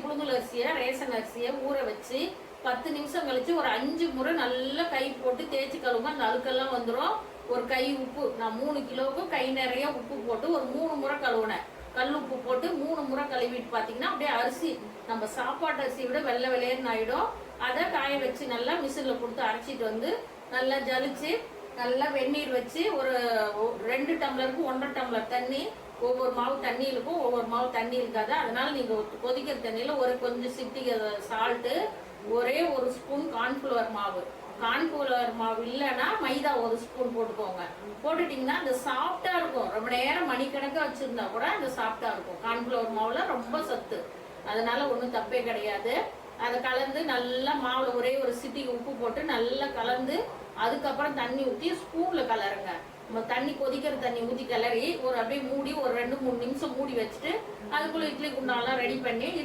புழுங்கல் அரிசியை ரேஷன் அரிசியை ஊற வச்சு 10 நிமிஷம் கழிச்சு ஒரு 5 முறை நல்லா கை போட்டு தேய்ச்சி கழுவுங்க. அந்த அழுக்கெல்லாம் வந்துடும். ஒரு கை உப்பு, நான் 3 கிலோவுக்கு கை நிறைய உப்பு போட்டு ஒரு 3 முறை கழுவுனேன். கல் உப்பு போட்டு 3 முறை கழுவிட்டு பார்த்தீங்கன்னா அப்படியே அரிசி நம்ம சாப்பாட்டு அரிசியை விட வெள்ளை வெள்ளையர்னு ஆகிடும். அதை காய வச்சு நல்லா மிஷினில் கொடுத்து அரைச்சிட்டு வந்து நல்லா ஜலிச்சு நல்லா வெந்நீர் வச்சு ஒரு 2 டம்ளருக்கு 1.5 டம்ளர் தண்ணி. ஒவ்வொரு மாவு தண்ணி இருக்கும், ஒவ்வொரு மாவு தண்ணி இருக்காது. அதனால நீங்கள் கொதிக்கிற தண்ணியில் ஒரு கொஞ்சம் சிட்டிகை சால்ட்டு, ஒரே ஒரு ஸ்பூன் கார்ன்ஃப்ளவர் மாவு. கார்ன்ஃப்ளவர் மாவு இல்லைன்னா மைதா ஒரு ஸ்பூன் போட்டுக்கோங்க. போட்டுட்டிங்கன்னா அந்த சாஃப்டாக இருக்கும். ரொம்ப நேரம் மணிக்கணக்காக வச்சுருந்தா கூட அந்த சாஃப்டாக இருக்கும். கார்ன்ஃப்ளவர் மாவில் ரொம்ப சத்து, அதனால ஒன்றும் தப்பே கிடையாது. அதை கலந்து நல்லா மாவில் ஒரே ஒரு சிட்டிக்கு உப்பு போட்டு நல்லா கலந்து அதுக்கப்புறம் தண்ணி ஊற்றி ஸ்பூனில் கலருங்க. நம்ம தண்ணி கொதிக்கிற தண்ணி ஊற்றி கிளறி ஒரு அப்படியே மூடி ஒரு 2-3 நிமிஷம் மூடி வச்சுட்டு அதுக்குள்ளே இட்லி குண்டாலாம் ரெடி பண்ணி